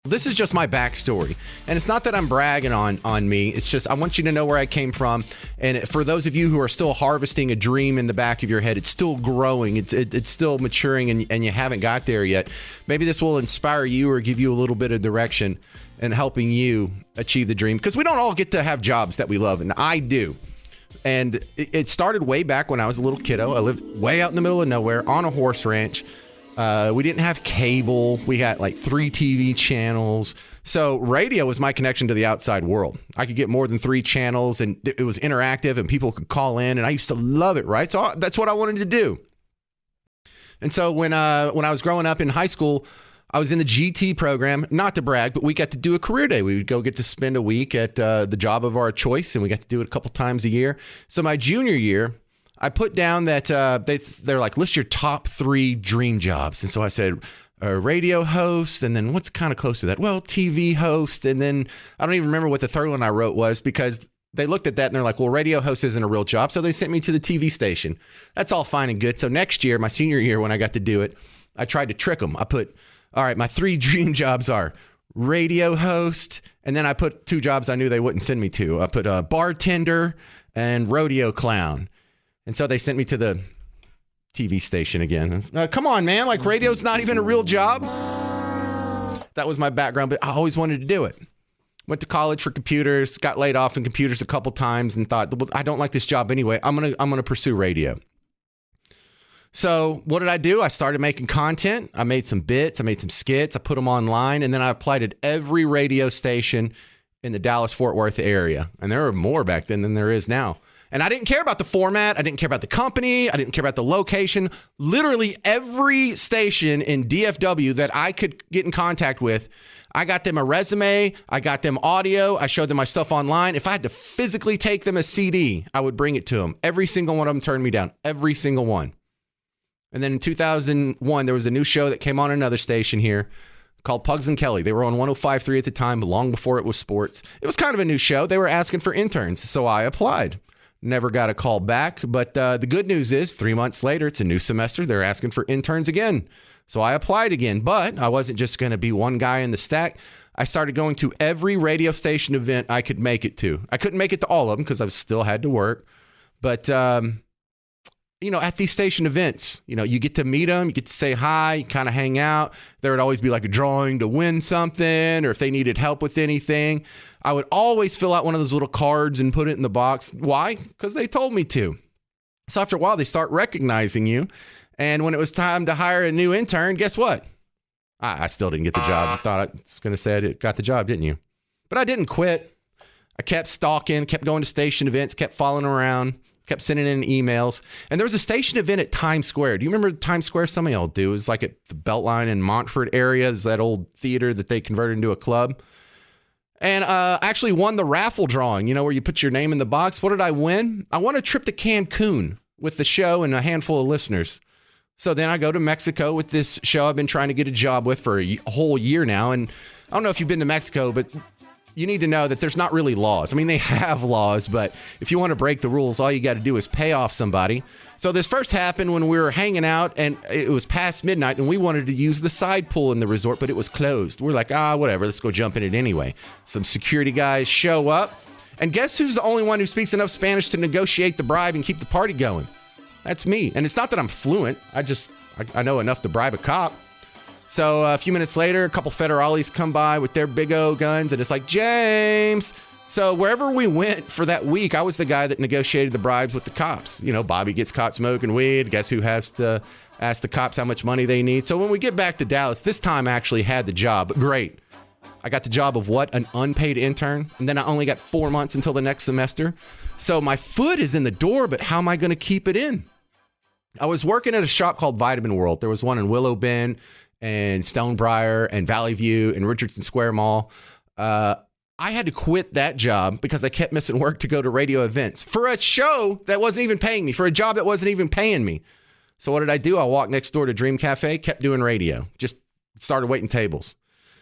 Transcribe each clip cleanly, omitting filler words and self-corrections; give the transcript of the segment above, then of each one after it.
This is just my backstory, and it's not that I'm bragging on me. It's just I want you to know where I came from, and for those of you who are still harvesting a dream in the back of your head, it's still growing, it's still maturing, and you haven't got there yet. Maybe this will inspire you or give you a little bit of direction in helping you achieve the dream, because we don't all get to have jobs that we love, and I do. And it started way back when I was a little kiddo. I lived way out in the middle of nowhere on a horse ranch. We didn't have cable. We had like 3 TV channels. So radio was my connection to the outside world. I could get more than 3 channels, and it was interactive, and people could call in, and I used to love it, right? So that's what I wanted to do. And so when I was growing up in high school, I was in the GT program, not to brag, but we got to do a career day. We would go get to spend a week at the job of our choice, and we got to do it a couple times a year. So my junior year, I put down that they're like, list your top 3 dream jobs. And so I said, radio host, and then what's kind of close to that? Well, TV host, and then I don't even remember what the third one I wrote was, because they looked at that and they're like, well, radio host isn't a real job. So they sent me to the TV station. That's all fine and good. So next year, my senior year, when I got to do it, I tried to trick them. I put, all right, my 3 dream jobs are radio host, and then I put 2 jobs I knew they wouldn't send me to. I put a bartender and rodeo clown. And so they sent me to the TV station again. Come on, man. Like, radio's not even a real job. That was my background, but I always wanted to do it. Went to college for computers, got laid off in computers a couple times, and thought, well, I don't like this job anyway. I'm gonna pursue radio. So what did I do? I started making content. I made some bits. I made some skits. I put them online, and then I applied at every radio station in the Dallas-Fort Worth area. And there were more back then than there is now. And I didn't care about the format. I didn't care about the company. I didn't care about the location. Literally every station in DFW that I could get in contact with, I got them a resume. I got them audio. I showed them my stuff online. If I had to physically take them a CD, I would bring it to them. Every single one of them turned me down. Every single one. And then in 2001, there was a new show that came on another station here called Pugs and Kelly. They were on 105.3 at the time, long before it was sports. It was kind of a new show. They were asking for interns, so I applied. Never got a call back, but the good news is 3 months later, it's a new semester. They're asking for interns again. So I applied again, but I wasn't just going to be one guy in the stack. I started going to every radio station event I could make it to. I couldn't make it to all of them because I still had to work. But, at these station events, you get to meet them, you get to say hi, you kind of hang out. There would always be like a drawing to win something, or if they needed help with anything. I would always fill out one of those little cards and put it in the box. Why? Because they told me to. So after a while, they start recognizing you. And when it was time to hire a new intern, guess what? I still didn't get the job. You thought I was going to say I got the job, didn't you? But I didn't quit. I kept stalking, kept going to station events, kept following around, kept sending in emails. And there was a station event at Times Square. Do you remember Times Square? Some of y'all do. It was like at the Beltline in Montford area. It's that old theater that they converted into a club. And I actually won the raffle drawing, where you put your name in the box. What did I win? I won a trip to Cancun with the show and a handful of listeners. So then I go to Mexico with this show I've been trying to get a job with for a whole year now. And I don't know if you've been to Mexico, but you need to know that there's not really laws. I mean, they have laws, but if you want to break the rules, all you got to do is pay off somebody. So this first happened when we were hanging out, and it was past midnight, and we wanted to use the side pool in the resort, but it was closed. We're like, whatever, let's go jump in it anyway. Some security guys show up, and guess who's the only one who speaks enough Spanish to negotiate the bribe and keep the party going? That's me. And it's not that I'm fluent. I know enough to bribe a cop. So a few minutes later, a couple federales come by with their big O guns, and it's like, James. So wherever we went for that week, I was the guy that negotiated the bribes with the cops. Bobby gets caught smoking weed. Guess who has to ask the cops how much money they need? So when we get back to Dallas, this time I actually had the job. Great. I got the job of what? An unpaid intern. And then I only got 4 months until the next semester. So my foot is in the door, but how am I going to keep it in? I was working at a shop called Vitamin World. There was one in Willow Bend and Stonebriar and Valley View and Richardson Square Mall. I had to quit that job because I kept missing work to go to radio events for a show that wasn't even paying me, for a job that wasn't even paying me. So what did I do? I walked next door to Dream Cafe, kept doing radio, just started waiting tables.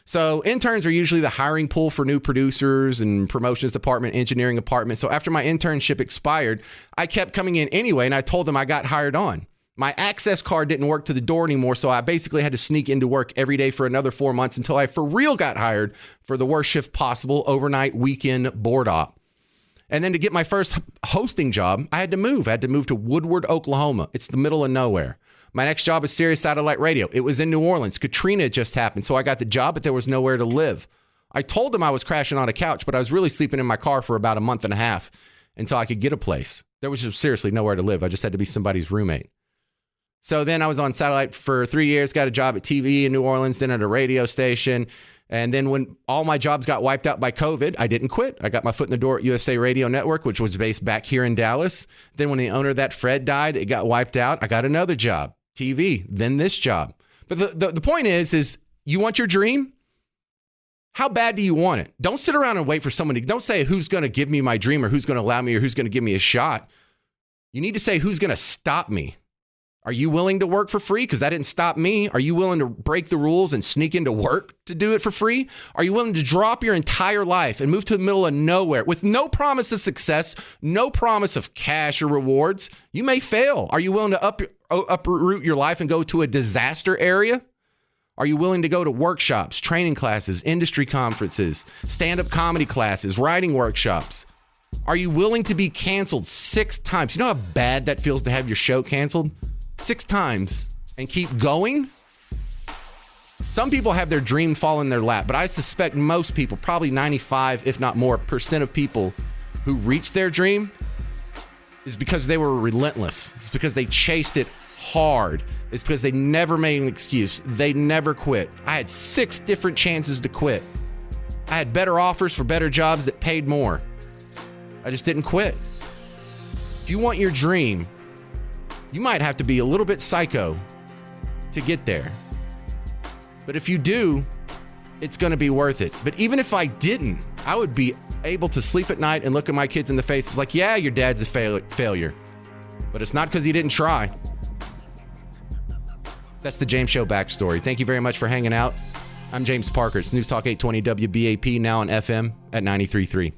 So interns are usually the hiring pool for new producers and promotions department, engineering department. So after my internship expired, I kept coming in anyway, and I told them I got hired on. My access card didn't work to the door anymore, so I basically had to sneak into work every day for another 4 months until I for real got hired for the worst shift possible, overnight weekend board op. And then to get my first hosting job, I had to move. I had to move to Woodward, Oklahoma. It's the middle of nowhere. My next job is Sirius Satellite Radio. It was in New Orleans. Katrina had just happened, so I got the job, but there was nowhere to live. I told them I was crashing on a couch, but I was really sleeping in my car for about a month and a half until I could get a place. There was just seriously nowhere to live. I just had to be somebody's roommate. So then I was on satellite for 3 years, got a job at TV in New Orleans, then at a radio station. And then when all my jobs got wiped out by COVID, I didn't quit. I got my foot in the door at USA Radio Network, which was based back here in Dallas. Then when the owner of that, Fred, died, it got wiped out. I got another job, TV, then this job. But the point is you want your dream? How bad do you want it? Don't sit around and wait for someone to, don't say who's going to give me my dream or who's going to allow me or who's going to give me a shot. You need to say who's going to stop me. Are you willing to work for free? Because that didn't stop me. Are you willing to break the rules and sneak into work to do it for free? Are you willing to drop your entire life and move to the middle of nowhere with no promise of success, no promise of cash or rewards? You may fail. Are you willing to uproot your life and go to a disaster area? Are you willing to go to workshops, training classes, industry conferences, stand-up comedy classes, writing workshops? Are you willing to be canceled 6 times? You know how bad that feels to have your show canceled? 6 times and keep going? Some people have their dream fall in their lap, but I suspect most people, probably 95, if not more, % of people who reach their dream is because they were relentless. It's because they chased it hard. It's because they never made an excuse. They never quit. I had 6 different chances to quit. I had better offers for better jobs that paid more. I just didn't quit. If you want your dream, you might have to be a little bit psycho to get there. But if you do, it's going to be worth it. But even if I didn't, I would be able to sleep at night and look at my kids in the face. It's like, yeah, your dad's a failure. But it's not because he didn't try. That's the James Show backstory. Thank you very much for hanging out. I'm James Parker. It's News Talk 820 WBAP, now on FM at 93.3.